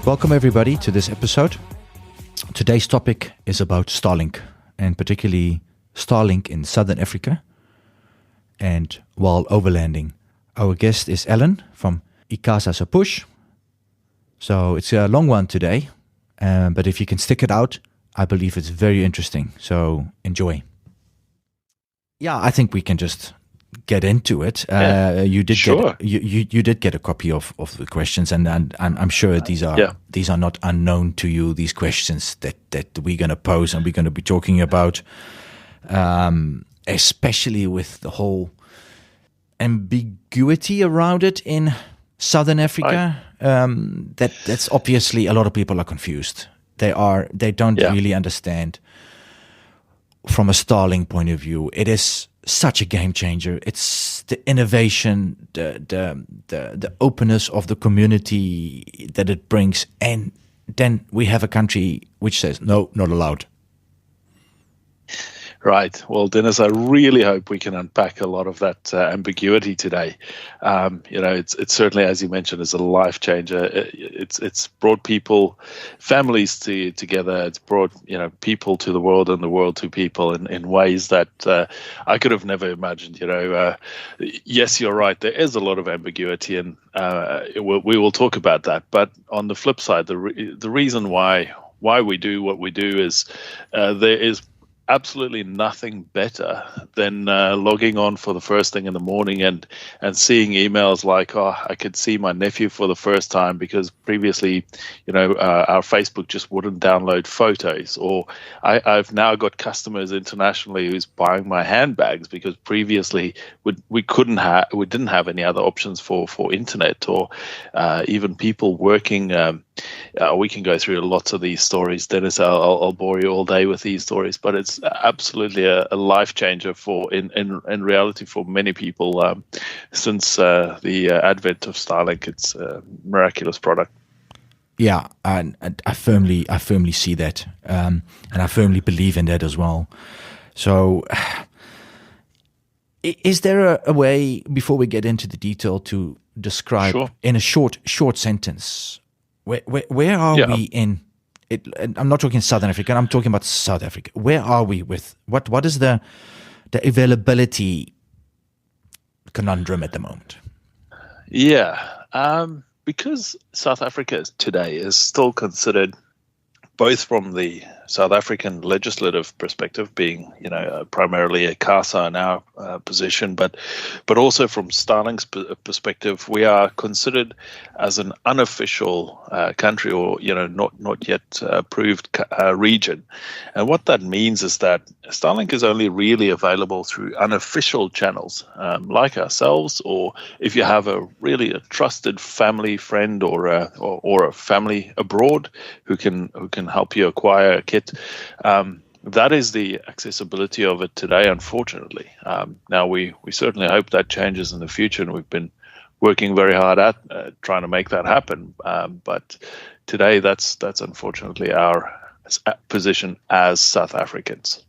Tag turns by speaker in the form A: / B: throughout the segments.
A: Welcome everybody to this episode. Today's topic is about Starlink, and particularly Starlink in Southern Africa and while overlanding. Our guest is Ellen from Icasa Push. So it's a long one today, but if you can stick it out, I believe it's very interesting. So enjoy. Yeah, I think we can just get into it. You did
B: sure.
A: You did get a copy of the questions, and I'm sure these are not unknown to you. These questions that we're going to pose and we're going to be talking about, especially with the whole ambiguity around it in Southern Africa. That's obviously a lot of people are confused. They don't really understand from a Starlink point of view. It is such a game changer. It's the innovation, the openness of the community that it brings, and then we have a country which says no, not allowed.
B: Right. Well, Dennis, I really hope we can unpack a lot of that ambiguity today. It's certainly, as you mentioned, is a life changer. It's brought families together. It's brought people to the world and the world to people in ways that I could have never imagined. Yes, you're right. There is a lot of ambiguity, and we will talk about that. But on the flip side, the reason why we do what we do is there is absolutely nothing better than logging on for the first thing in the morning and seeing emails like, I could see my nephew for the first time because previously, our Facebook just wouldn't download photos. Or I've now got customers internationally who's buying my handbags because previously we didn't have any other options for internet, or even people working. We can go through lots of these stories, Dennis. I'll bore you all day with these stories, but it's absolutely a life changer in reality for many people since the advent of Starlink. It's a miraculous product.
A: Yeah, and I firmly see that, and I firmly believe in that as well. So, is there a way, before we get into the detail, to describe in a short sentence? Where are we in it? I'm not talking Southern Africa. I'm talking about South Africa. Where are we with what is the availability conundrum at the moment?
B: Yeah, because South Africa today is still considered, both from the South African legislative perspective, being primarily a Icasa in our position, but also from Starlink's perspective, we are considered as an unofficial country, or not yet approved region. And what that means is that Starlink is only really available through unofficial channels, like ourselves, or if you have a trusted family friend or a family abroad who can help you acquire a kit. That is the accessibility of it today, unfortunately. Now, we certainly hope that changes in the future, and we've been working very hard at trying to make that happen. But today, that's unfortunately our position as South Africans.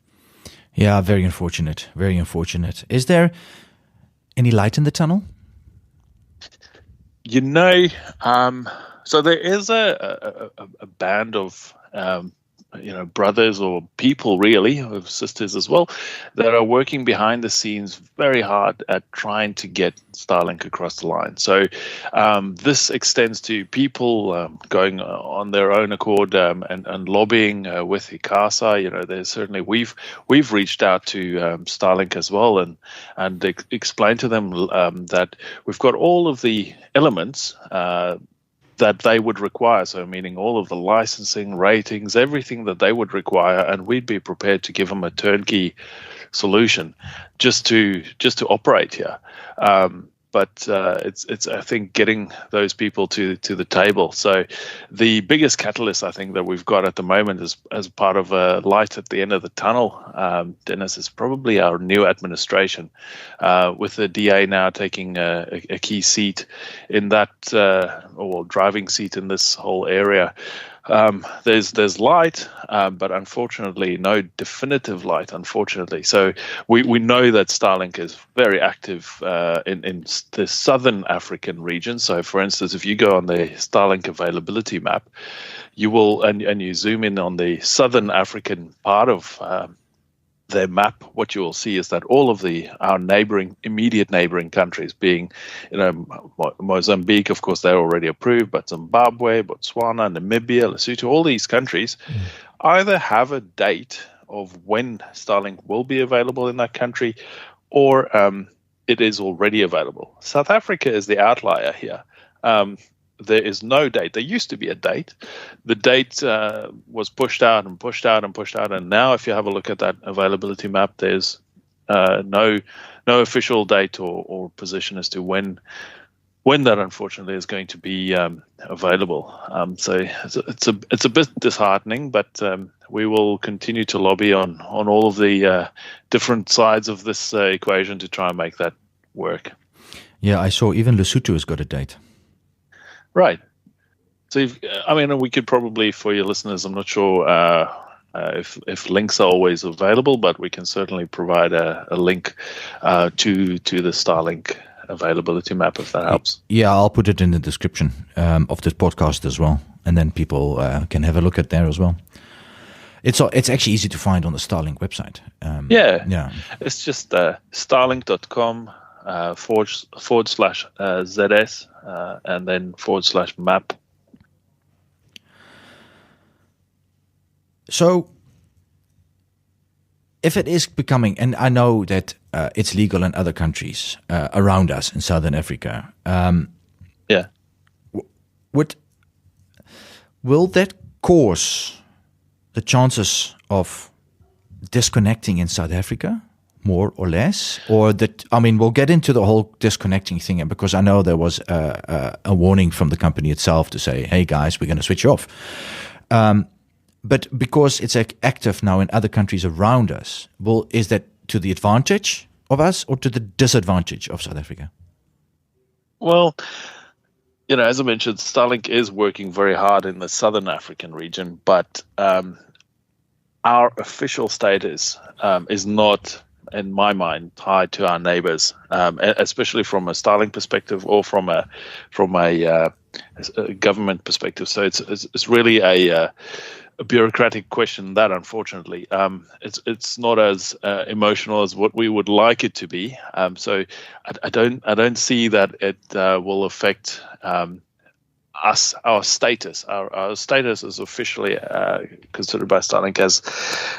A: Yeah, very unfortunate. Very unfortunate. Is there any light in the tunnel?
B: So there is a band of brothers or people, really, of sisters as well, that are working behind the scenes very hard at trying to get Starlink across the line. So this extends to people going on their own accord and lobbying with Icasa. There's certainly we've reached out to Starlink as well and explained to them that we've got all of the elements that they would require, so meaning all of the licensing, ratings, everything that they would require, and we'd be prepared to give them a turnkey solution just to operate here. But it's I think getting those people to the table. So the biggest catalyst I think that we've got at the moment is as part of a light at the end of the tunnel, Dennis, is probably our new administration, with the DA now taking a key seat in that, or driving seat in this whole area. There's light, but unfortunately no definitive light, unfortunately. So we know that Starlink is very active in the southern African region. So for instance, if you go on the Starlink availability map, you will, and you zoom in on the southern African part of their map, what you will see is that all of our immediate neighboring countries, being, Mozambique, of course, they're already approved, but Zimbabwe, Botswana, Namibia, Lesotho, all these countries either have a date of when Starlink will be available in that country, or it is already available. South Africa is the outlier here. There is no date. There used to be a date. The date was pushed out and pushed out and pushed out. And now if you have a look at that availability map, there's no official date or position as to when that unfortunately is going to be available. So it's a bit disheartening, but we will continue to lobby on all of the different sides of this equation to try and make that work.
A: Yeah, I saw even Lesotho has got a date.
B: Right. So, we could probably, for your listeners, I'm not sure if links are always available, but we can certainly provide a link to the Starlink availability map if that helps.
A: Yeah, I'll put it in the description of this podcast as well, and then people can have a look at there as well. It's actually easy to find on the Starlink website.
B: Yeah. It's just starlink.com. /ZS and then /map.
A: So if it is becoming, and I know that it's legal in other countries around us in Southern Africa, will that cause the chances of disconnecting in South Africa? More or less, or that, we'll get into the whole disconnecting thing, because I know there was a warning from the company itself to say, hey guys, we're going to switch you off. But because it's active now in other countries around us, is that to the advantage of us or to the disadvantage of South Africa?
B: Well, as I mentioned, Starlink is working very hard in the Southern African region, but our official status is not, in my mind, tied to our neighbors, especially from a Starlink perspective or from a government perspective. So it's really a bureaucratic question that, unfortunately, it's not as emotional as what we would like it to be. So I don't see that it will affect us, our status. Our status is officially considered by Starlink as,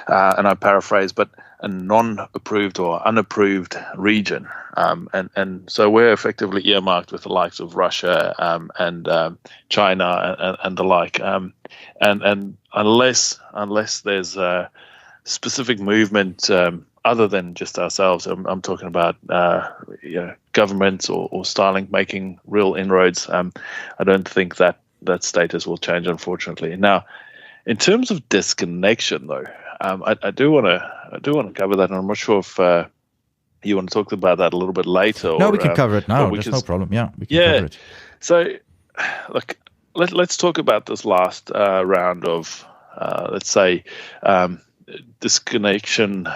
B: and I paraphrase, but a non-approved or unapproved region. And so we're effectively earmarked with the likes of Russia and China and the like. And unless there's a specific movement other than just ourselves, I'm talking about governments or Starlink making real inroads, I don't think that status will change, unfortunately. Now, in terms of disconnection, though, I do want to cover that, and I'm not sure if you want to talk about that a little bit later.
A: No, we can cover it now. There's no problem. Yeah, we can cover it.
B: So, look, let's talk about this last round of, let's say, disconnection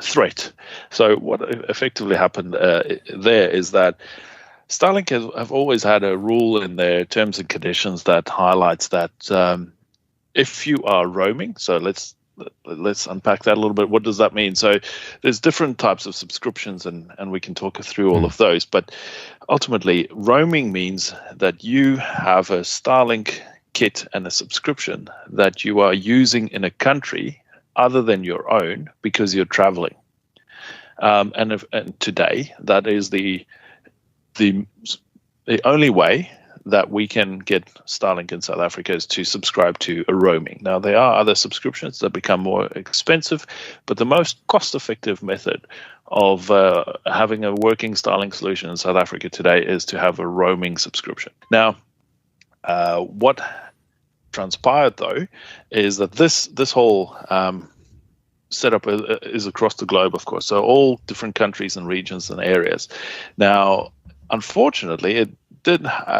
B: threat. So what effectively happened there is that Starlink have always had a rule in their terms and conditions that highlights that if you are roaming, so let's unpack that a little bit. What does that mean? So there's different types of subscriptions, and we can talk through all of those. But ultimately, roaming means that you have a Starlink kit and a subscription that you are using in a country other than your own because you're traveling. And today, that is the only way that we can get Starlink in South Africa is to subscribe to a roaming. Now, there are other subscriptions that become more expensive, but the most cost-effective method of having a working Starlink solution in South Africa today is to have a roaming subscription. Now, what transpired, though, is that this whole setup is across the globe, of course, so all different countries and regions and areas. Now, unfortunately,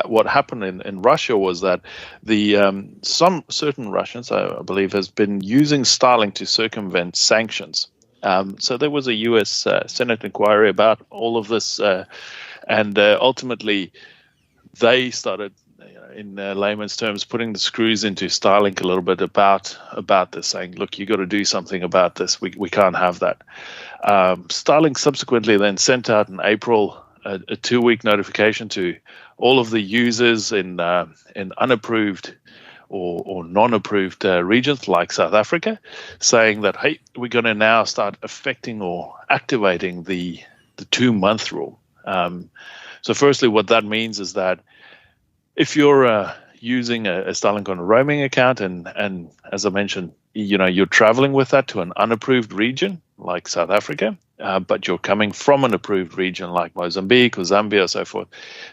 B: what happened in Russia was that the some certain Russians, I believe, has been using Starlink to circumvent sanctions. So there was a U.S. Senate inquiry about all of this, and ultimately they started, in layman's terms, putting the screws into Starlink a little bit about this, saying, "Look, you got to do something about this. We can't have that." Starlink subsequently then sent out in April a 2-week notification to all of the users in unapproved or non-approved regions like South Africa, saying that, hey, we're going to now start affecting or activating the 2-month rule. So firstly, what that means is that if you're using a Starlink on a roaming account, and as I mentioned, you're traveling with that to an unapproved region like South Africa, but you're coming from an approved region like Mozambique or Zambia or so forth,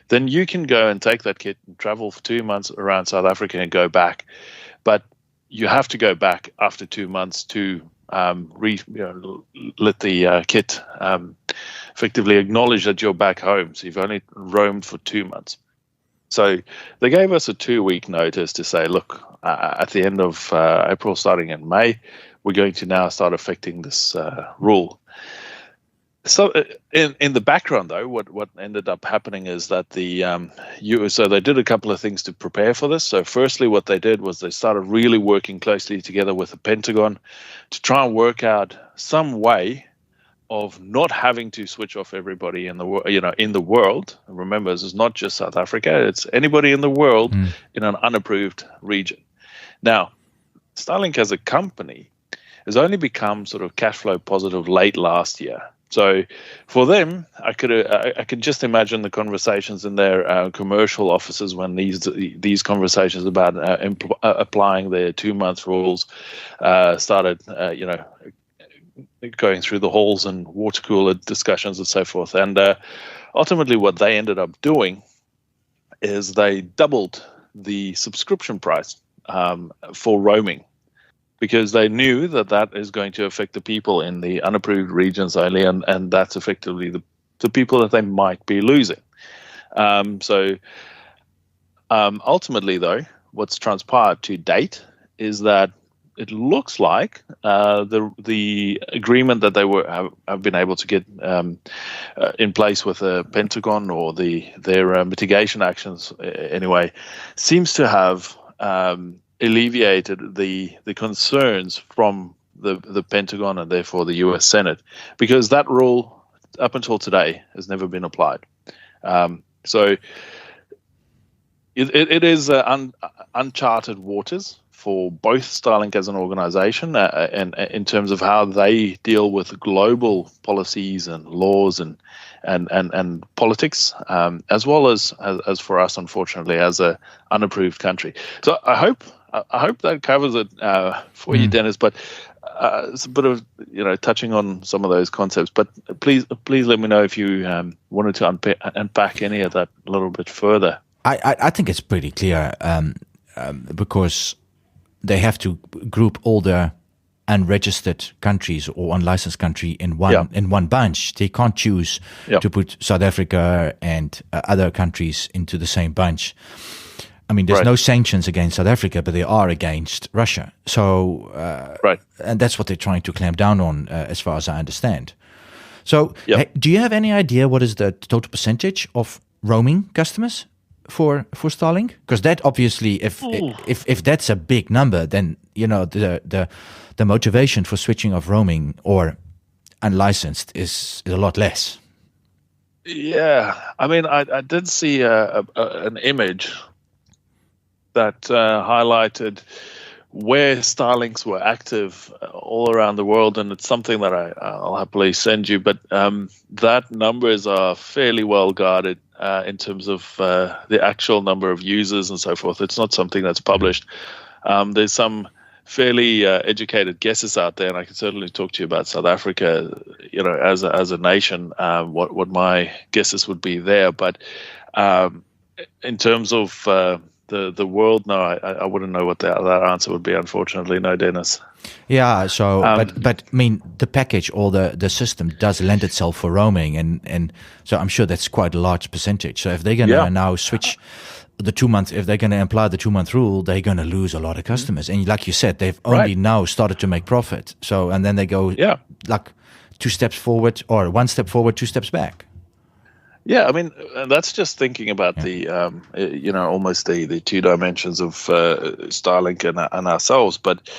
B: then you can go and take that kit and travel for 2 months around South Africa and go back. But you have to go back after 2 months to let the kit effectively acknowledge that you're back home. So you've only roamed for 2 months. So they gave us a 2-week notice to say, look, at the end of April, starting in May, we're going to now start affecting this rule. So in the background, though, what ended up happening is that so they did a couple of things to prepare for this. So firstly, what they did was they started really working closely together with the Pentagon to try and work out some way of not having to switch off everybody in the world. And remember, this is not just South Africa; it's anybody in the world in an unapproved region. Now, Starlink as a company has only become sort of cash flow positive late last year. So for them, I could just imagine the conversations in their commercial offices when these conversations about applying their 2-month rules started, going through the halls and water cooler discussions and so forth. And ultimately what they ended up doing is they doubled the subscription price for roaming, because they knew that is going to affect the people in the unapproved regions only, and that's effectively the people that they might be losing. Ultimately, though, what's transpired to date is that it looks like the agreement that they have been able to get in place with the Pentagon, or their mitigation actions anyway, seems to have alleviated the concerns from the Pentagon and therefore the U.S. Senate, because that rule up until today has never been applied. So it is uncharted waters for both Starlink as an organization and in terms of how they deal with global policies and laws and politics, as well as for us, unfortunately, as a unapproved country. So I hope that covers it for you, Dennis. But it's a bit of touching on some of those concepts. But please let me know if you wanted to unpack any of that a little bit further.
A: I think it's pretty clear because they have to group all the unregistered countries or unlicensed country in one bunch. They can't choose to put South Africa and other countries into the same bunch. I mean, there's no sanctions against South Africa, but they are against Russia. So, and that's what they're trying to clamp down on, as far as I understand. So, do you have any idea what is the total percentage of roaming customers for Starlink? Because that obviously, if that's a big number, then the motivation for switching off roaming or unlicensed is a lot less.
B: Yeah, I mean, I did see an image that highlighted where Starlinks were active all around the world, and it's something that I'll happily send you. But that numbers are fairly well guarded in terms of the actual number of users and so forth. It's not something that's published. There's some fairly educated guesses out there, and I can certainly talk to you about South Africa, as a nation, what my guesses would be there. But in terms of the world, no, I wouldn't know what that answer would be. Unfortunately, no, Dennis.
A: Yeah, so but I mean the package or the system does lend itself for roaming, and so I'm sure that's quite a large percentage. So if they're gonna now switch the 2 months, if they're gonna apply the 2 month rule, they're gonna lose a lot of customers. And like you said, they've only now started to make profit. So and then they go like 2 steps forward or 1 step forward, 2 steps back.
B: Yeah, I mean, that's just thinking about the, almost the 2 dimensions of Starlink and ourselves. But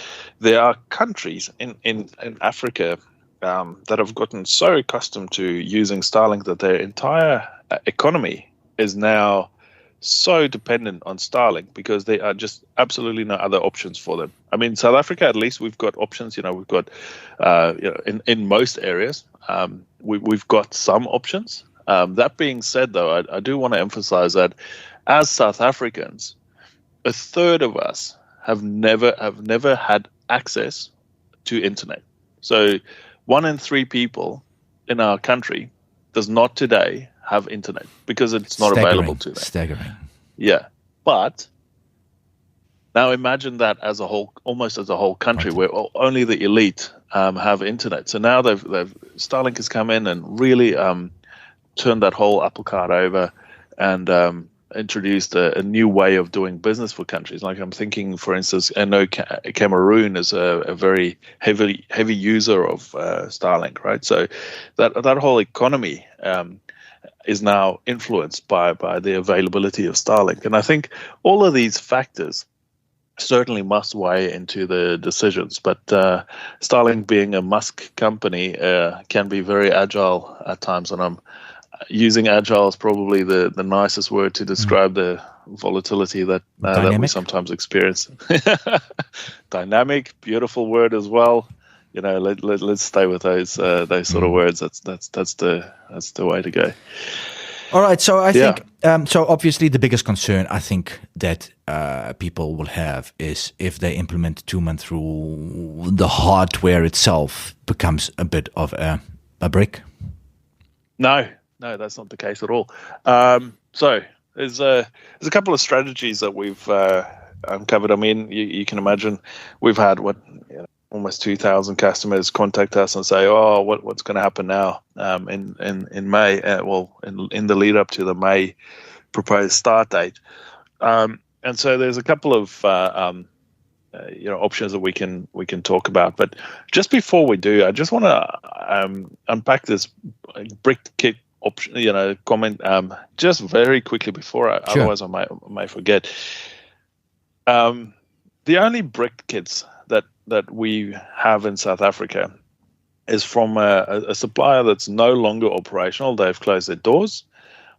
B: there are countries in Africa that have gotten so accustomed to using Starlink that their entire economy is now so dependent on Starlink because there are just absolutely no other options for them. I mean, South Africa, at least we've got options. We've got, in most areas, we've got some options. That being said, though, I do want to emphasize that as South Africans, a third of us have never had access to internet. So 1 in 3 people in our country does not today have internet because it's not available to them.
A: Staggering.
B: Yeah. But now imagine that as a whole, almost as a whole country, where only the elite have internet. So now Starlink has come in and really turned that whole apple cart over and introduced a new way of doing business for countries. Like I'm thinking, for instance, I know Cameroon is a very heavy user of Starlink, right? So that whole economy is now influenced by the availability of Starlink. And I think all of these factors certainly must weigh into the decisions. But Starlink, being a Musk company, can be very agile at times, and I'm using agile is probably the nicest word to describe the volatility that we sometimes experience. Dynamic, beautiful word as well. Let's stay with those sort of words. That's the way to go.
A: All right. So I think so. Obviously, the biggest concern I think that people will have is if they implement 2 month rule, the hardware itself becomes a bit of a brick.
B: No, that's not the case at all. So there's a couple of strategies that we've uncovered. I mean, you can imagine we've had almost 2,000 customers contact us and say, "Oh, what's going to happen now in May?" In the lead up to the May proposed start date. And so there's a couple of options that we can talk about. But just before we do, I just want to unpack this brick kit option, comment just very quickly before otherwise I may forget. The only brick kits that we have in South Africa is from a supplier that's no longer operational. They've closed their doors.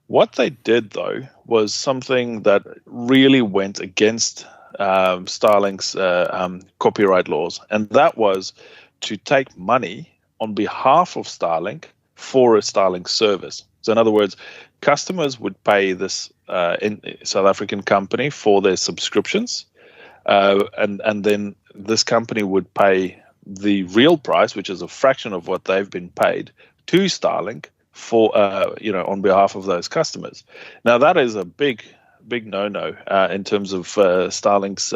B: What they did, though, was something that really went against Starlink's copyright laws, and that was to take money on behalf of Starlink for a Starlink service. So in other words, customers would pay this South African company for their subscriptions, and then this company would pay the real price, which is a fraction of what they've been paid, to Starlink for on behalf of those customers. Now that is a big no-no in terms of Starlink's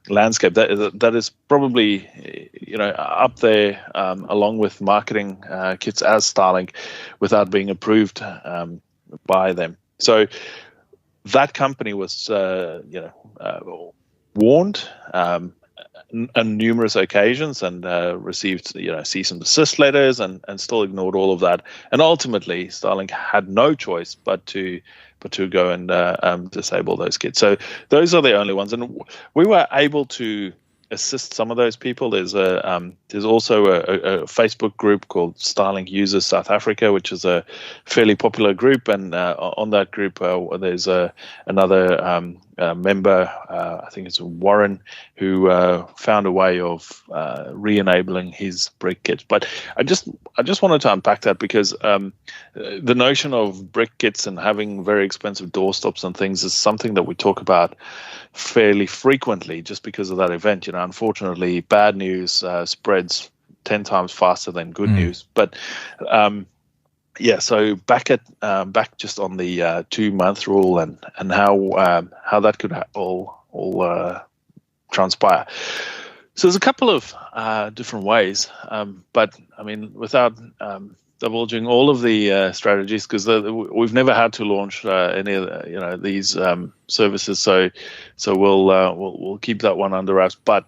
B: landscape. That is probably up there along with marketing kits as Starlink without being approved by them. So that company was warned on numerous occasions and received cease and desist letters and still ignored all of that. And ultimately Starlink had no choice but to go and disable those kits. So those are the only ones, and we were able to assist some of those people. There's also a Facebook group called Starlink Users South Africa, which is a fairly popular group, and on that group there's another member, I think it's Warren, who found a way of re-enabling his brick kits. But I just wanted to unpack that because the notion of brick kits and having very expensive doorstops and things is something that we talk about fairly frequently just because of that event. Unfortunately, bad news spreads 10 times faster than good news. But yeah, so back just on the 2-month rule and how that could all transpire. So there's a couple of different ways, but I mean, without divulging all of the strategies, because we've never had to launch any of these services, so we'll keep that one under wraps. But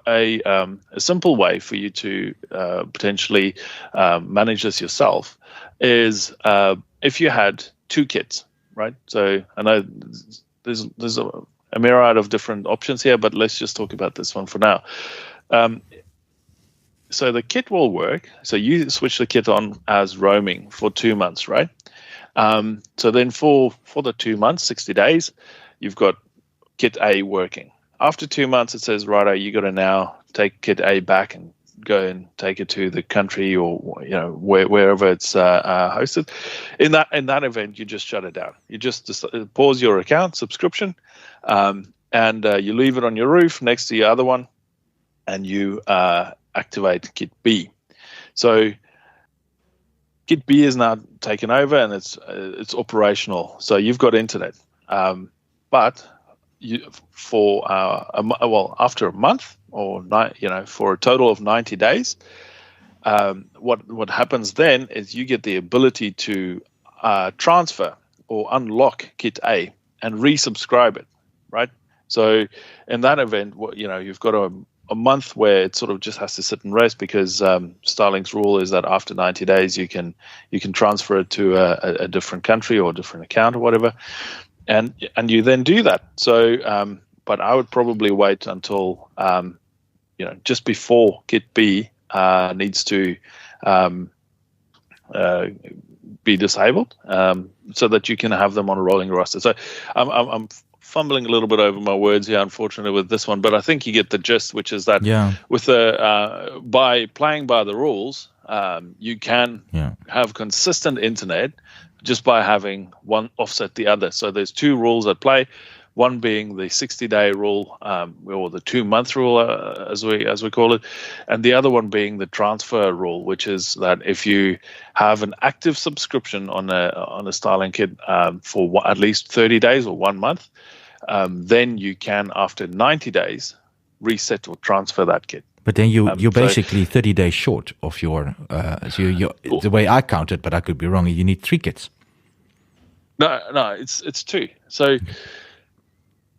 B: a simple way for you to potentially manage this yourself is if you had 2 kits, right? So I know there's a myriad of different options here, but let's just talk about this one for now. So the kit will work. So you switch the kit on as roaming for 2 months, right? So then for the 2 months, 60 days, you've got kit A working. After 2 months, it says, righto, you got to now take kit A back and go and take it to the country or wherever it's hosted. In that event, you just shut it down. You just pause your account subscription, and you leave it on your roof next to your other one, and you activate kit B. So kit B is now taken over and it's operational. So you've got internet, but after a month or for a total of 90 days, what happens then is you get the ability to transfer or unlock kit A and resubscribe it, right? So in that event, you've got a month where it sort of just has to sit and rest, because Starlink's rule is that after 90 days you can transfer it to a different country or a different account or whatever, and you then do that. So but I would probably wait until just before kit B needs to be disabled, so that you can have them on a rolling roster. So I'm fumbling a little bit over my words here, unfortunately, with this one, but I think you get the gist, which is that with by playing by the rules, you can have consistent internet just by having one offset the other. So there's 2 rules at play, one being the 60-day rule, or the 2-month rule, as we call it, and the other one being the transfer rule, which is that if you have an active subscription on a Starlink kit for at least 30 days or 1 month, then you can, after 90 days, reset or transfer that kit.
A: But then you're basically 30 days short of your. The way I count it, but I could be wrong. You need 3 kits.
B: No, it's 2. So,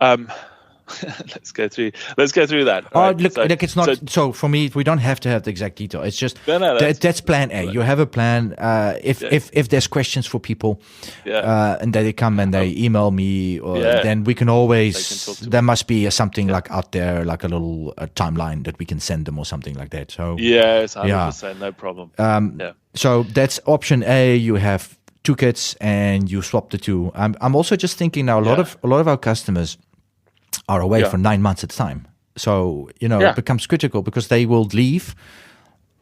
B: let's go through that.
A: Right? Look, it's not. So for me, we don't have to have the exact detail. It's just that's plan A. You have a plan. If there's questions for people, and they come and they email me, then we can always. There must be something like out there, like a little timeline that we can send them or something like that. So
B: yes, 100%, no problem.
A: So that's option A. You have 2 kits and you swap the 2. I'm also just thinking now. A lot of our customers are away for 9 months at a time. So, it becomes critical because they will leave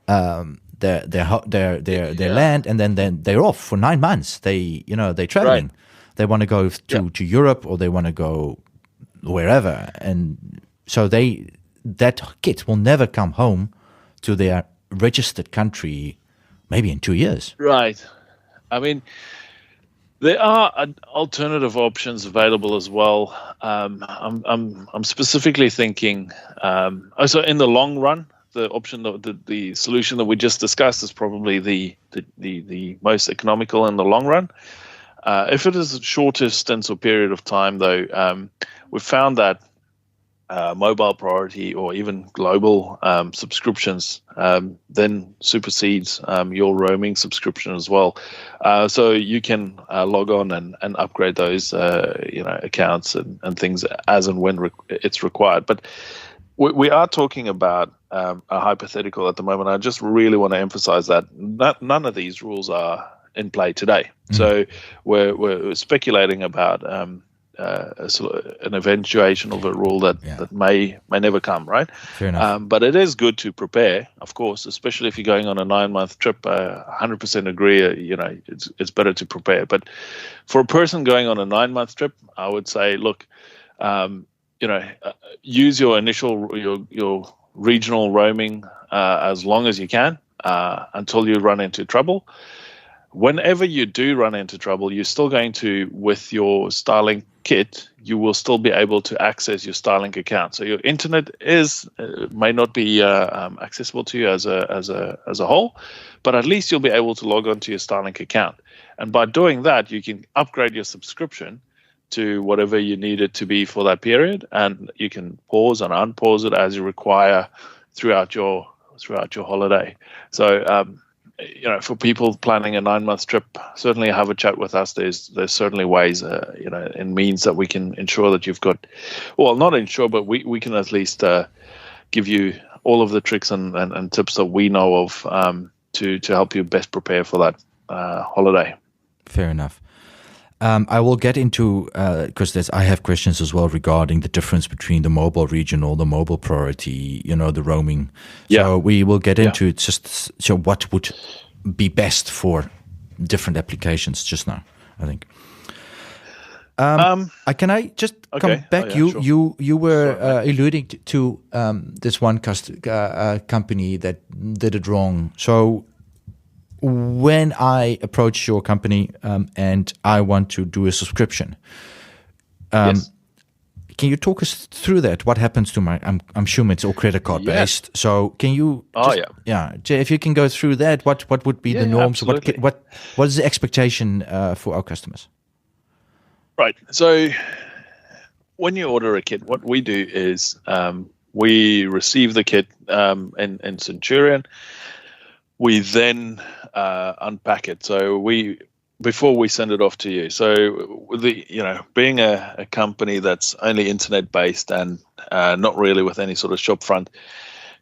A: their land, and then they're off for 9 months. They're traveling. Right. They want to go to Europe, or they want to go wherever. And so that kit will never come home to their registered country maybe in 2 years.
B: Right. I mean, there are alternative options available as well. I'm specifically thinking. So in the long run, the option, the solution that we just discussed, is probably the most economical in the long run. If it is a shorter stints or period of time, though, we've found that mobile priority or even global subscriptions then supersedes your roaming subscription as well. So you can log on and upgrade those accounts and things as and when it's required. But we are talking about a hypothetical at the moment. I just really want to emphasize that none of these rules are in play today. Mm-hmm. So we're speculating about an eventuation of a rule that may never come, right?
A: Fair enough.
B: But it is good to prepare, of course, especially if you're going on a 9-month trip. 100% agree. It's better to prepare. But for a person going on a 9-month trip, I would say, look, use your initial your regional roaming as long as you can until you run into trouble. whenever you do run into trouble, you're still going to, with your Starlink kit, you will still be able to access your Starlink account. So your internet may not be accessible to you as a whole, but at least you'll be able to log on to your Starlink account. And by doing that, you can upgrade your subscription to whatever you need it to be for that period, and you can pause and unpause it as you require throughout your holiday. So for people planning a 9-month trip, certainly have a chat with us. There's certainly ways, and means that we can ensure that you've got, well, not ensure, but we can at least give you all of the tricks and tips that we know of to help you best prepare for that holiday.
A: Fair enough. I will get into, because I have questions as well regarding the difference between the mobile regional, the mobile priority, the roaming.
B: Yeah.
A: So we will get into it, just so what would be best for different applications just now, I think. Can I just come back? Sure. You were alluding to this one company that did it wrong. So when I approach your company and I want to do a subscription,
B: yes.
A: Can you talk us through that? What happens to my? I'm assuming it's all credit card based. So can you? If you can go through that, what would be the norms?
B: Absolutely.
A: What is the expectation for our customers?
B: Right. So when you order a kit, what we do is we receive the kit in Centurion. We then unpack it. So before we send it off to you. So being a company that's only internet based and not really with any sort of shop front,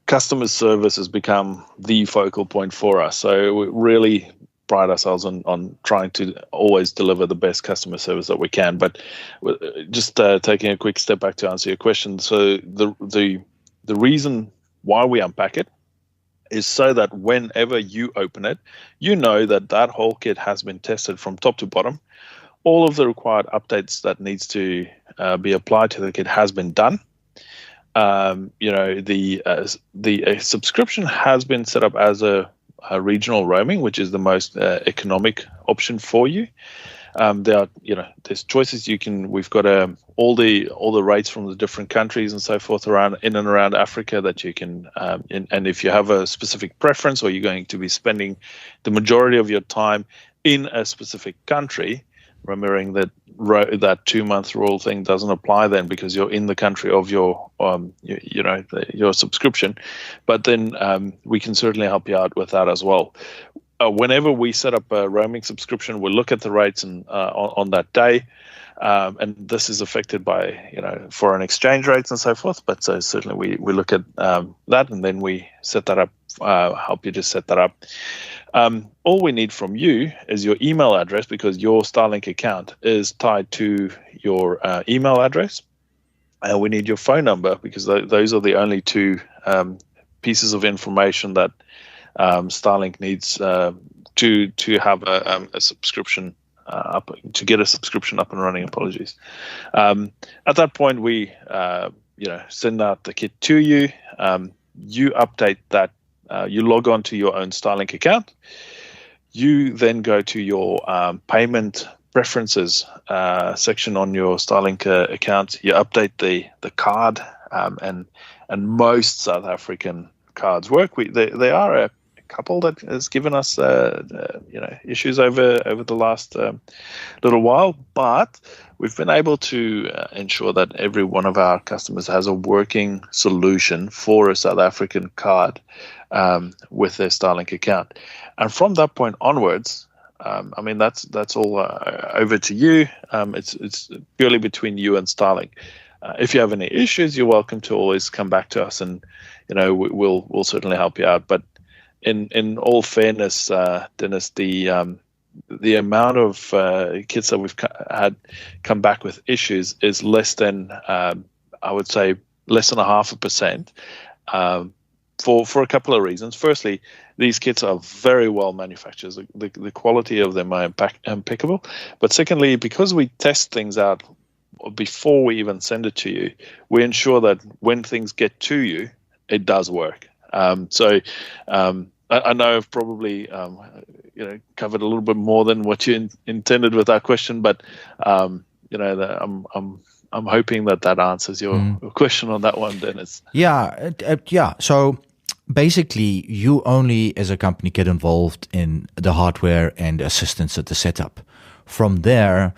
B: customer service has become the focal point for us. So we really pride ourselves on trying to always deliver the best customer service that we can. But just taking a quick step back to answer your question. So the reason why we unpack it is so that whenever you open it, you know that whole kit has been tested from top to bottom. All of the required updates that needs to be applied to the kit has been done. The subscription has been set up as a regional roaming, which is the most economic option for you. There's choices we've got all the rates from the different countries and so forth in and around Africa that you can, and if you have a specific preference or you're going to be spending the majority of your time in a specific country, remembering that 2-month rule thing doesn't apply then because you're in the country of your your subscription. But then we can certainly help you out with that as well. Whenever we set up a roaming subscription, we'll look at the rates on that day, and this is affected by foreign exchange rates and so forth. But so certainly we look at that, and then we set that up. Help you just set that up. All we need from you is your email address, because your Starlink account is tied to your email address. We need your phone number, because those are the only two pieces of information that Starlink needs to have a subscription up, to get a subscription up and running. Apologies. At that point, we send out the kit to you. You update that. You log on to your own Starlink account. You then go to your payment preferences section on your Starlink account. You update the card, and most South African cards work. They are a couple that has given us issues over the last little while, but we've been able to ensure that every one of our customers has a working solution for a South African card with their Starlink account. And from that point onwards, that's all over to you. It's purely between you and Starlink. If you have any issues, you're welcome to always come back to us, and we'll certainly help you out. But in all fairness, Dennis, the amount of kits that we've had come back with issues is less than, I would say, less than 0.5%. For a couple of reasons. Firstly, these kits are very well manufactured. The quality of them are impeccable. But secondly, because we test things out before we even send it to you, we ensure that when things get to you, it does work. I know I've probably covered a little bit more than what you intended with that question, but I'm hoping that answers your question on that one, Dennis.
A: Yeah. So basically, you only as a company get involved in the hardware and assistance at the setup. From there,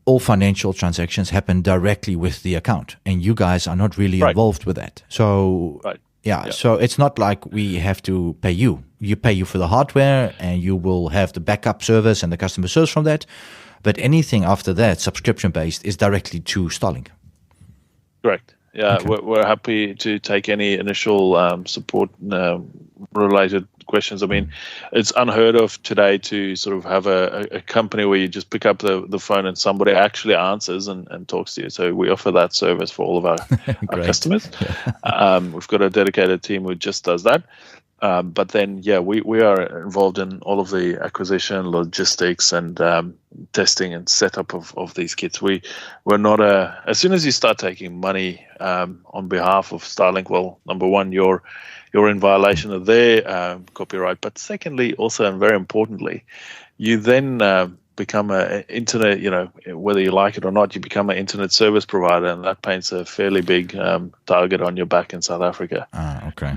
A: all financial transactions happen directly with the account, and you guys are not really involved with that. So so it's not like we have to pay you. You pay you for the hardware, and you will have the backup service and the customer service from that. But anything after that, subscription-based, is directly to Starlink.
B: Correct. Yeah, okay. We're happy to take any initial support related questions. I mean, it's unheard of today to sort of have a company where you just pick up the phone and somebody actually answers and talks to you. So we offer that service for all of our customers. We've got a dedicated team who just does that. But then, we are involved in all of the acquisition, logistics, and testing and setup of these kits. We're not as soon as you start taking money on behalf of Starlink, well, number one, you're in violation of their copyright. But secondly, also, and very importantly, you then become an internet, whether you like it or not, you become an internet service provider, and that paints a fairly big target on your back in South Africa.
A: Okay.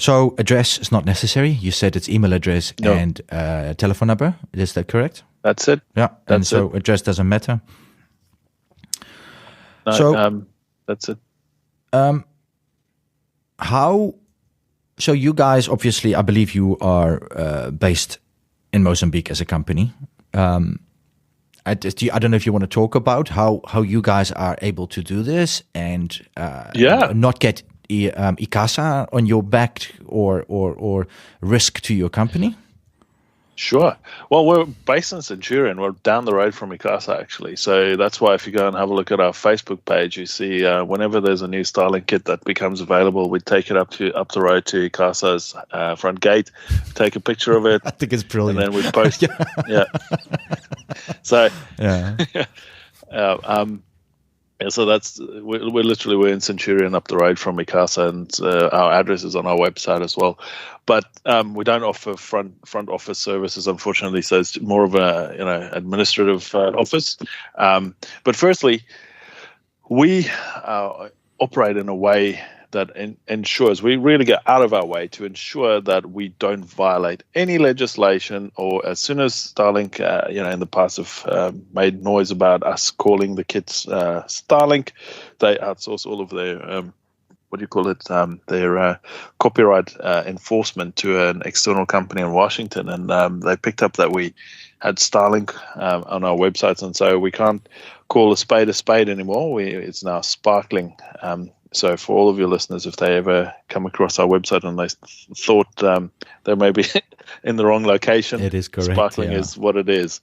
A: So address is not necessary. You said it's email address and telephone number. Is that correct?
B: That's it.
A: Yeah. That's and so address doesn't matter.
B: No, so that's it.
A: So you guys, obviously, I believe you are based in Mozambique as a company. I don't know if you want to talk about how you guys are able to do this and not get Icasa on your back or risk to your company?
B: Sure. Well, we're based in Centurion. We're down the road from Icasa, actually. So that's why if you go and have a look at our Facebook page, you see whenever there's a new Starlink kit that becomes available, we take it up the road to Icasa's front gate, take a picture of it.
A: I think it's brilliant.
B: And then we post it. Yeah. So, so we're in Centurion up the road from Icasa, and our address is on our website as well. But we don't offer front office services, unfortunately. So it's more of a administrative office. But firstly, we operate in a way that ensures we really get out of our way to ensure that we don't violate any legislation, or as soon as Starlink, in the past have made noise about us calling the kits Starlink, they outsource all of their, their copyright enforcement to an external company in Washington. And they picked up that we had Starlink on our websites, and so we can't call a spade anymore. It's now sparkling. So for all of your listeners, if they ever come across our website and they thought they may be in the wrong location,
A: it is correct.
B: Sparkling is what it is.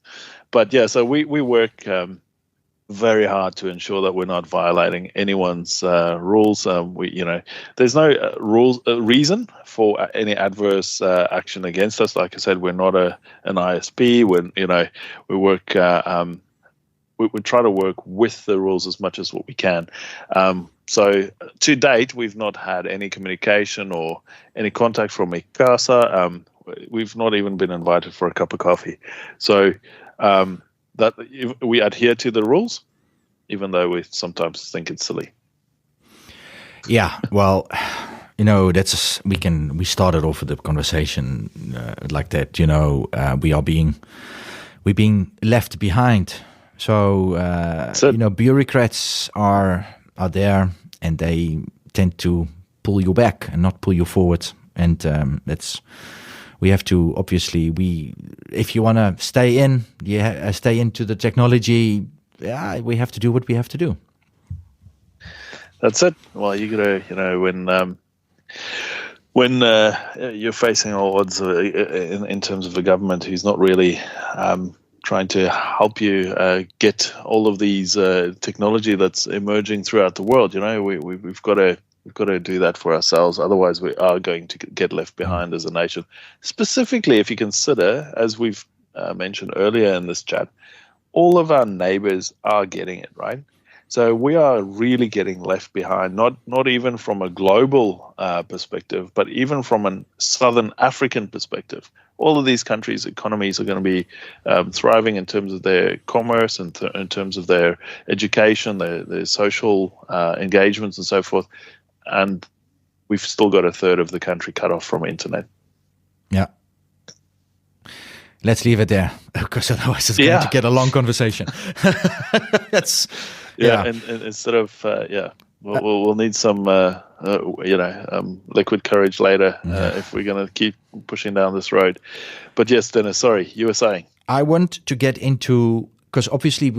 B: But so we work very hard to ensure that we're not violating anyone's rules. There's no reason for any adverse action against us. Like I said, we're not an ISP. We work. We try to work with the rules as much as what we can. So to date, we've not had any communication or any contact from Icasa. We've not even been invited for a cup of coffee. So that we adhere to the rules, even though we sometimes think it's silly.
A: Yeah, well, we started off with the conversation like that. We're being left behind. So bureaucrats are there, and they tend to pull you back and not pull you forward. And we have to, obviously, if you want to stay into the technology, we have to do what we have to do.
B: That's it. Well, you gotta, when you're facing all odds in terms of a government who's not really trying to help you get all of these technology that's emerging throughout the world, we've got to do that for ourselves. Otherwise, we are going to get left behind as a nation. Specifically, if you consider, as we've mentioned earlier in this chat, all of our neighbors are getting it, right? So we are really getting left behind, not even from a global perspective, but even from a Southern African perspective. All of these countries' economies are going to be thriving in terms of their commerce and in terms of their education, their social engagements and so forth. And we've still got a third of the country cut off from internet.
A: Yeah. Let's leave it there, because otherwise it's going to get a long conversation. That's
B: and instead of we'll need some liquid courage later if we're going to keep pushing down this road. But yes, Dennis, sorry, you were saying.
A: I want to get into, because obviously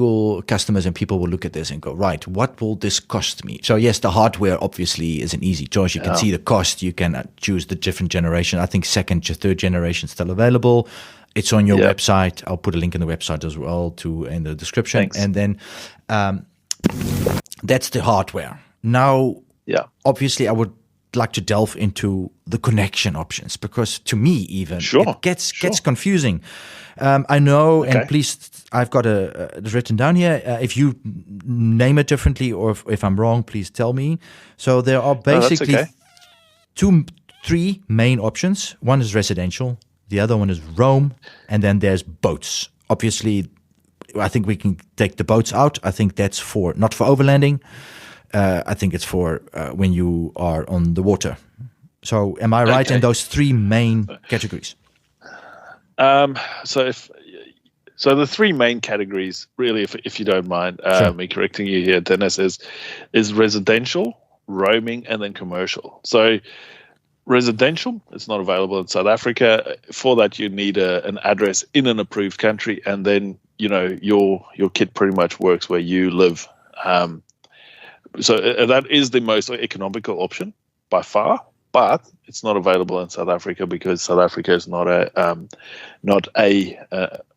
A: customers and people will look at this and go, right, what will this cost me? So yes, the hardware obviously is an easy choice. You can see the cost. You can choose the different generation. I think second to third generation still available. It's on your website. I'll put a link in the website as well in the description.
B: Thanks.
A: And then that's the hardware. Now, obviously, I would like to delve into the connection options, because to me even it gets confusing. I know, and please, I've got it's written down here. If you name it differently, or if I'm wrong, please tell me. So there are basically three main options. One is residential. The other one is roam, and then there's boats. Obviously, I think we can take the boats out. I think that's not for overlanding. I think it's for when you are on the water. So am I right in those three main categories?
B: So the three main categories, really, if you don't mind me correcting you here, Dennis, is residential, roaming, and then commercial. So residential, it's not available in South Africa. For that, you need an address in an approved country, and then your kit pretty much works where you live. So that is the most economical option by far, but it's not available in South Africa because South Africa is not an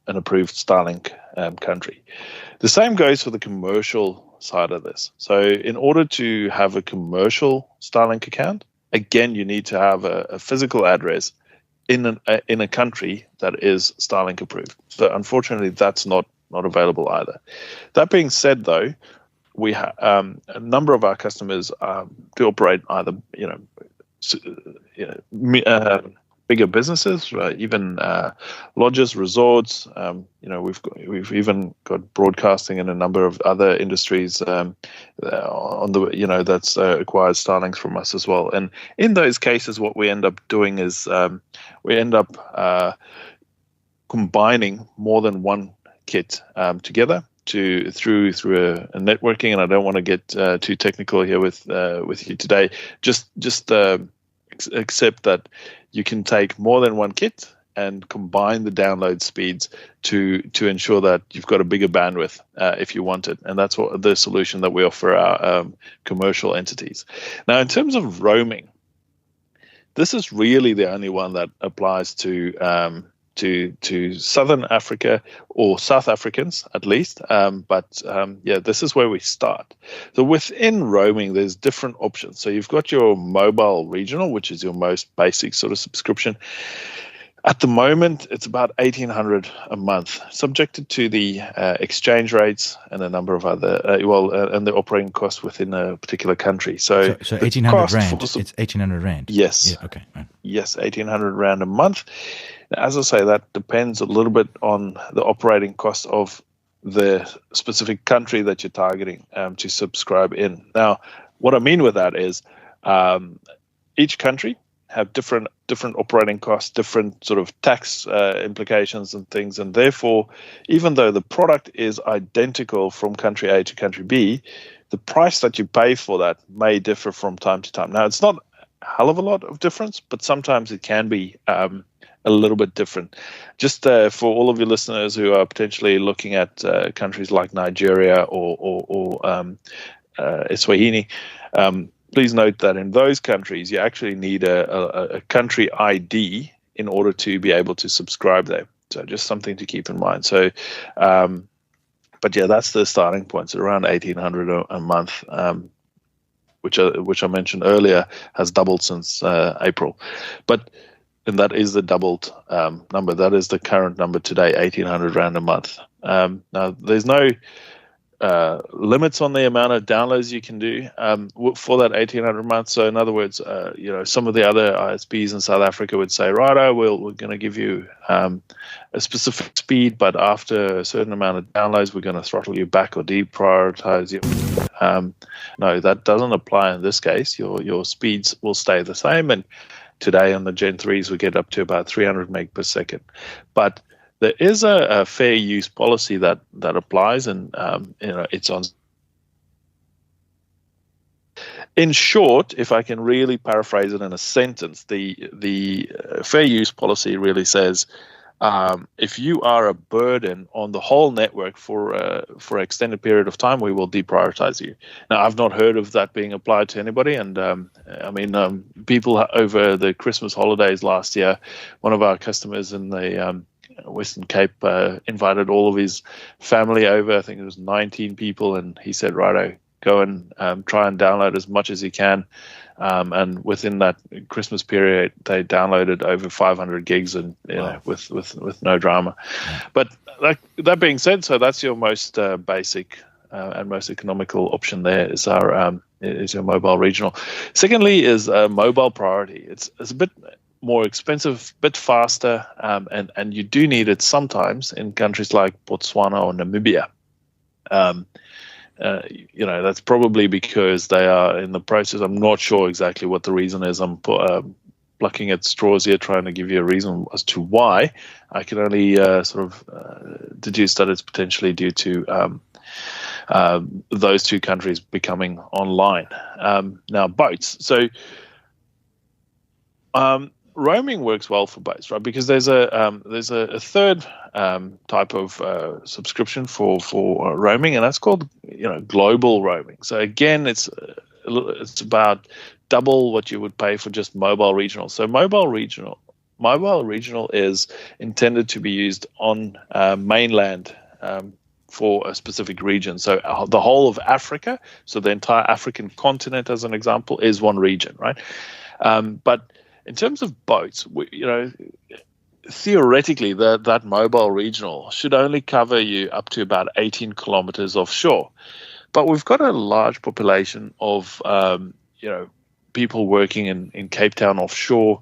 B: approved Starlink country. The same goes for the commercial side of this. So in order to have a commercial Starlink account, again, you need to have a physical address in a country that is Starlink approved. So unfortunately, that's not available either. That being said, though, we have a number of our customers do operate either bigger businesses, even lodges, resorts. We've even got broadcasting in a number of other industries on the that's acquired Starlinks from us as well. And in those cases, what we end up doing is we end up combining more than one kit together through a networking. And I don't want to get too technical here with you today. Just accept that you can take more than one kit and combine the download speeds to ensure that you've got a bigger bandwidth if you want it. And that's what the solution that we offer our commercial entities. Now, in terms of roaming, this is really the only one that applies to Southern Africa, or South Africans at least. This is where we start. So within roaming, there's different options. So you've got your mobile regional, which is your most basic sort of subscription. At the moment, it's about $1,800 a month, subjected to the exchange rates and a number of other and the operating costs within a particular country. So
A: 1,800 rand. It's 1,800 rand.
B: Yes.
A: Yeah, okay. Right.
B: Yes, 1,800 rand a month. Now, as I say, that depends a little bit on the operating cost of the specific country that you're targeting to subscribe in. Now, what I mean with that is each country have different operating costs, different sort of tax implications and things. And therefore, even though the product is identical from country A to country B, the price that you pay for that may differ from time to time. Now, it's not a hell of a lot of difference, but sometimes it can be a little bit different. Just for all of your listeners who are potentially looking at countries like Nigeria or Eswatini, please note that in those countries, you actually need a country ID in order to be able to subscribe there. So just something to keep in mind. So, that's the starting point. So around $1,800 a month, which I mentioned earlier, has doubled since April. And that is the doubled number. That is the current number today, 1,800 rand a month. Now, there's no limits on the amount of downloads you can do for that 1,800 months. So in other words, some of the other ISPs in South Africa would say, righto, we're going to give you a specific speed, but after a certain amount of downloads, we're going to throttle you back or deprioritize you. No, that doesn't apply in this case. Your speeds will stay the same, and today on the Gen 3s we get up to about 300 meg per second. But there is a fair use policy that applies, and it's on. In short, if I can really paraphrase it in a sentence, the fair use policy really says, if you are a burden on the whole network for an extended period of time, we will deprioritize you. Now, I've not heard of that being applied to anybody, and people over the Christmas holidays last year, one of our customers in the Western Cape invited all of his family over. I think it was 19 people, and he said, righto, go and try and download as much as you can. And within that Christmas period, they downloaded over 500 gigs, and
A: Wow.
B: with no drama. Yeah. But that being said, so that's your most basic and most economical option. There is is your mobile regional. Secondly, is mobile priority. It's a bit more expensive, bit faster, and you do need it sometimes in countries like Botswana or Namibia. That's probably because they are in the process. I'm not sure exactly what the reason is. I'm plucking at straws here, trying to give you a reason as to why. I can only deduce that it's potentially due to those two countries becoming online. Now, boats. So roaming works well for boats, right? Because there's a third type of subscription for roaming, and that's called global roaming. So again, it's about double what you would pay for just mobile regional. So mobile regional is intended to be used on mainland for a specific region. So the whole of Africa, so the entire African continent, as an example, is one region, right? But in terms of boats, theoretically, that mobile regional should only cover you up to about 18 kilometers offshore. But we've got a large population of, people working in Cape Town offshore,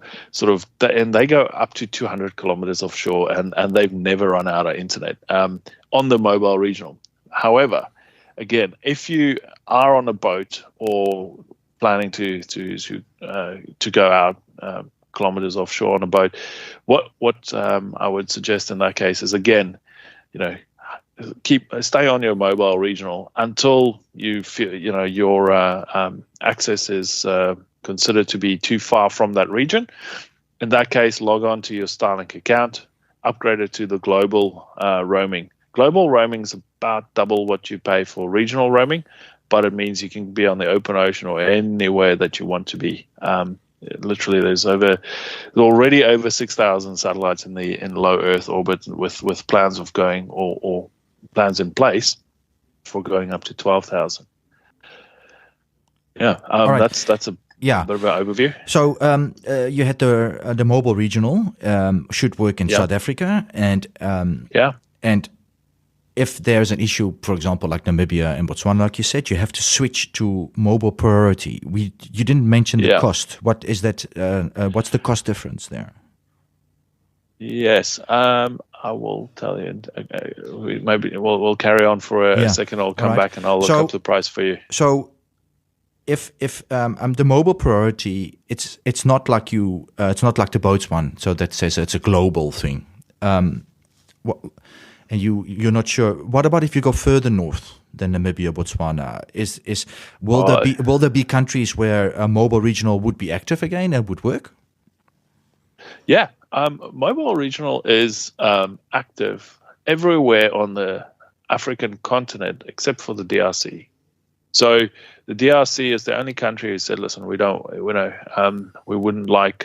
B: and they go up to 200 kilometers offshore, and they've never run out of internet on the mobile regional. However, again, if you are on a boat or planning to go out kilometers offshore on a boat, what I would suggest in that case is, again, stay on your mobile regional until you feel your access is considered to be too far from that region. In that case, log on to your Starlink account, upgrade it to the global roaming. Global roaming is about double what you pay for regional roaming, but it means you can be on the open ocean or anywhere that you want to be. Literally, there's already over 6,000 satellites in low Earth orbit, with plans of going or plans in place for going up to 12,000. Yeah,
A: right.
B: That's a bit of an overview.
A: So you had the mobile regional should work in South Africa, and if there's an issue, for example, like Namibia and Botswana, like you said, you have to switch to mobile priority. You didn't mention the cost. What is that? What's the cost difference there?
B: Yes, I will tell you. Maybe we'll carry on for a second. I'll come back and I'll look up the price for you.
A: So, if the mobile priority, it's not like it's not like the boats one. So that says it's a global thing. And you're not sure. What about if you go further north than Namibia, Botswana? Will there be countries where a mobile regional would be active again and would work?
B: Yeah, mobile regional is active everywhere on the African continent except for the DRC. So the DRC is the only country who said, "Listen, we wouldn't like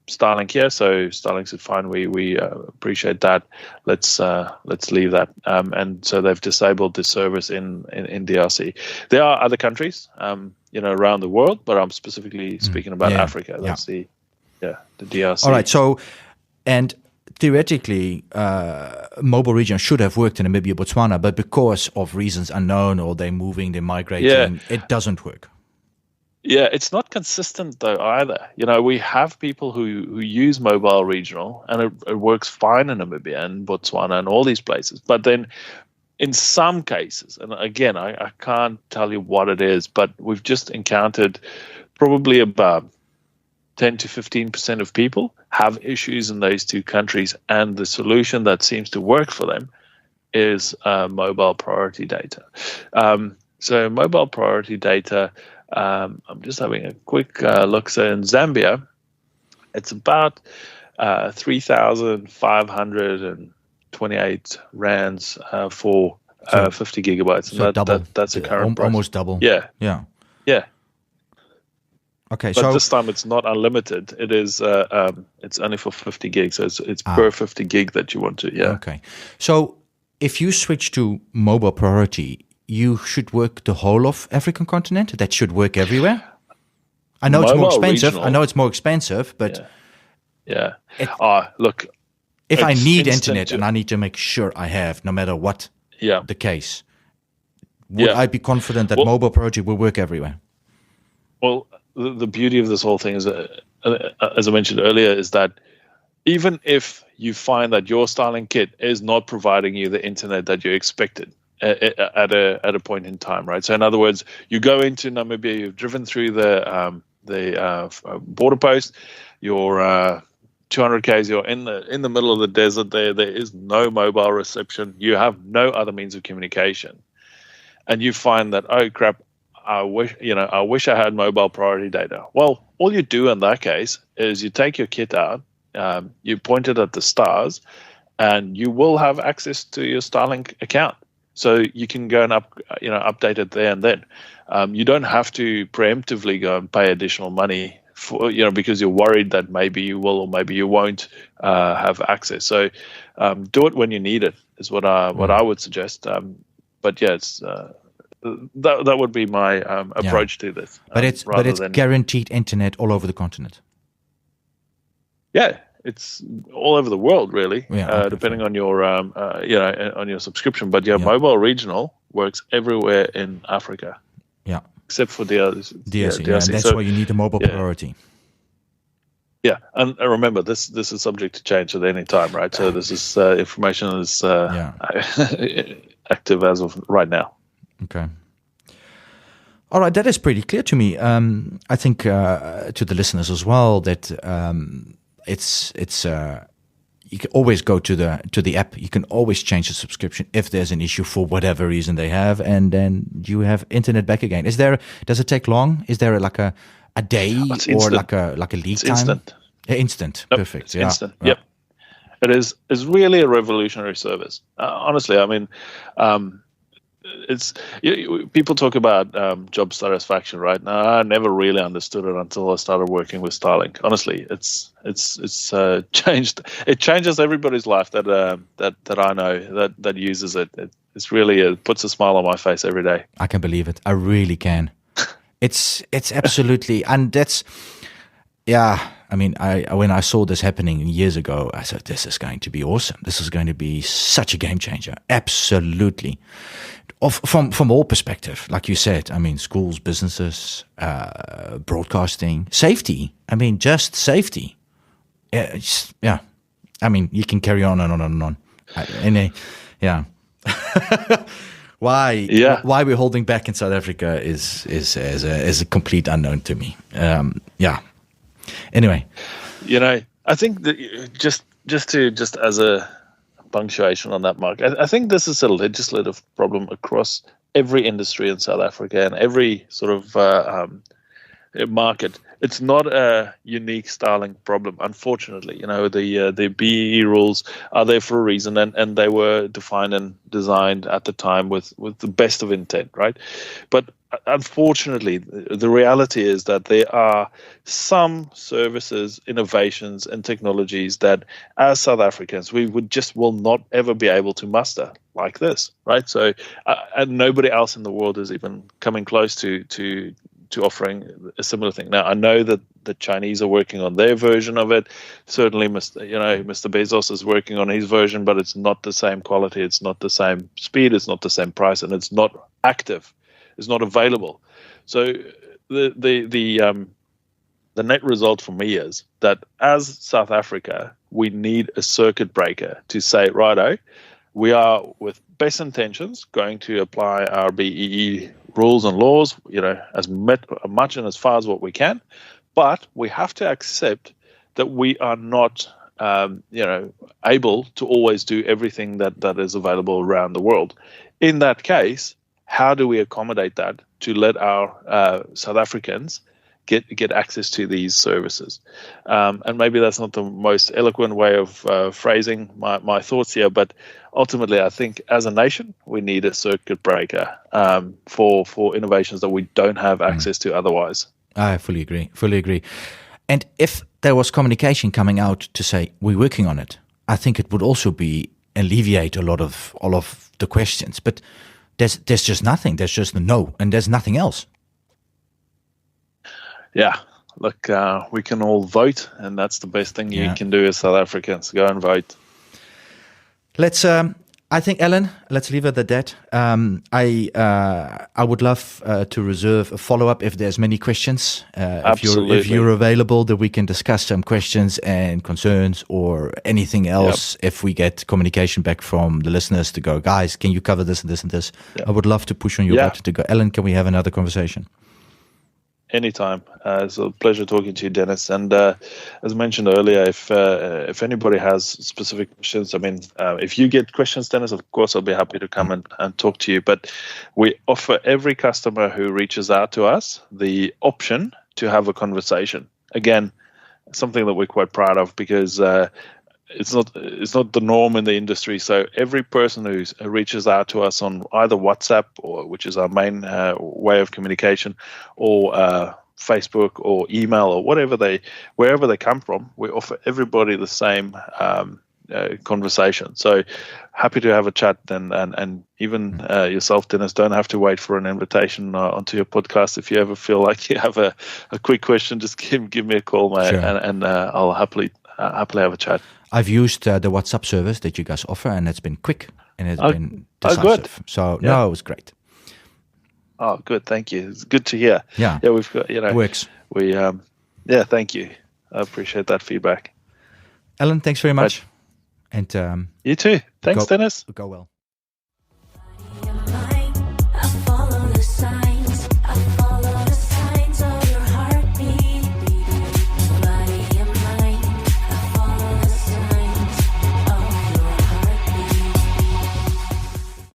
B: Starlink here." So Starlink said, "Fine, we appreciate that. Let's leave that." And so they've disabled the service in DRC. There are other countries, around the world, but I'm specifically speaking about Africa. That's the DRC.
A: All right. So, and theoretically, mobile region should have worked in Namibia, Botswana, but because of reasons unknown, or they're moving, they're migrating, it doesn't work.
B: Yeah, it's not consistent though either. We have people who use mobile regional, and it works fine in Namibia and Botswana and all these places. But then in some cases, and again, I can't tell you what it is, but we've just encountered probably about 10 to 15% of people have issues in those two countries, and the solution that seems to work for them is mobile priority data. So mobile priority data, I'm just having a quick look. So in Zambia, it's about 3,528 rands for 50 gigabytes.
A: So
B: and that's a current price.
A: Almost double.
B: Yeah. Yeah.
A: Okay,
B: but this time it's not unlimited. It is. It's only for 50 gigs. So it's per 50 gig that you want to. Yeah.
A: Okay. So if you switch to mobile priority, you should work the whole of African continent. That should work everywhere. I know it's more expensive. But
B: yeah. Look.
A: If I need internet and I need to make sure I have, no matter what the case, would I be confident that mobile priority will work everywhere?
B: Well, the beauty of this whole thing is, as I mentioned earlier, is that even if you find that your Starlink kit is not providing you the internet that you expected at a point in time, right? So in other words, you go into Namibia, you've driven through the border post, you're 200 k's, you're in the middle of the desert. There is no mobile reception. You have no other means of communication, and you find that, oh crap, I wish I had mobile priority data. Well, all you do in that case is you take your kit out, you point it at the stars, and you will have access to your Starlink account. So you can go and update it there and then. You don't have to preemptively go and pay additional money for because you're worried that maybe you will or maybe you won't have access. So do it when you need it is what I would suggest. But yeah, it's. That would be my approach to this.
A: But it's guaranteed internet all over the continent.
B: Yeah, it's all over the world, really. Yeah, depending on your on your subscription. But mobile regional works everywhere in Africa.
A: Yeah,
B: except for DRC.
A: DRC. Yeah, and that's why you need a mobile priority.
B: Yeah, and remember, this is subject to change at any time, right? So this is information is active as of right now.
A: Okay. All right, that is pretty clear to me. I think to the listeners as well that it's you can always go to the app. You can always change the subscription if there's an issue for whatever reason they have, and then you have internet back again. Does it take long? Is there like a day or like a lead time?
B: Instant.
A: Instant. Yep. Perfect.
B: It's instant. Yep. It is. It's really a revolutionary service. Honestly, I mean. People talk about job satisfaction, right? Now, I never really understood it until I started working with Starlink. Honestly, it's changed. It changes everybody's life that I know that uses it. It's really it puts a smile on my face every day.
A: I can believe it. I really can. It's absolutely, and that's I mean, when I saw this happening years ago, I said, this is going to be awesome. This is going to be such a game changer. Absolutely. From all perspective, like you said, I mean, schools, businesses, broadcasting, safety. I mean, just safety. Yeah. I mean, you can carry on and on and on. Why we're holding back in South Africa is a complete unknown to me. Anyway,
B: I think that just as a punctuation on that, Mark, I think this is a legislative problem across every industry in South Africa and every sort of market. It's not a unique Starlink problem, unfortunately. The BEE rules are there for a reason, and they were defined and designed at the time with the best of intent, right? But unfortunately, the reality is that there are some services, innovations, and technologies that, as South Africans, we will not ever be able to muster like this, right? So, and nobody else in the world is even coming close to to offering a similar thing. Now, I know that the Chinese are working on their version of it. Certainly, Mr. Bezos is working on his version, but it's not the same quality. It's not the same speed. It's not the same price, and it's not active. It's not available. So the net result for me is that as South Africa, we need a circuit breaker to say, righto, we are with best intentions going to apply our BEE rules and laws, as much and as far as what we can, but we have to accept that we are not, able to always do everything that is available around the world. In that case, how do we accommodate that to let our South Africans get access to these services? And maybe that's not the most eloquent way of phrasing my thoughts here, but ultimately, I think as a nation, we need a circuit breaker for innovations that we don't have access to otherwise.
A: I fully agree. And if there was communication coming out to say, we're working on it, I think it would also alleviate a lot of all of the questions. But there's just nothing. There's just a no, and there's nothing else.
B: Yeah, look, we can all vote, and that's the best thing you can do as South Africans. Go and vote.
A: Let's. I think, Ellen, let's leave it at that. I would love to reserve a follow-up if there's many questions.
B: Absolutely.
A: If you're available, that we can discuss some questions and concerns or anything else. Yep. If we get communication back from the listeners to go, guys, can you cover this and this and this? Yep. I would love to push on your button to go, Ellen, can we have another conversation?
B: Anytime. It's a pleasure talking to you, Dennis. And as mentioned earlier, if anybody has specific questions, if you get questions, Dennis, of course, I'll be happy to come and talk to you. But we offer every customer who reaches out to us the option to have a conversation. Again, something that we're quite proud of because it's not the norm in the industry. So every person who reaches out to us on either WhatsApp, which is our main way of communication, or Facebook or email or wherever they come from, we offer everybody the same conversation. So happy to have a chat, and even yourself, Dennis, don't have to wait for an invitation onto your podcast. If you ever feel like you have a quick question, just give me a call, mate, sure. and I'll happily have a chat.
A: I've used the WhatsApp service that you guys offer, and it's been quick and it's been decisive.
B: Good.
A: So no, it was great.
B: Oh, good. Thank you. It's good to hear.
A: Yeah.
B: We've got
A: works.
B: We thank you. I appreciate that feedback.
A: Ellen, thanks very much.
B: Right.
A: And
B: you too. Thanks, Dennis.
A: Go well.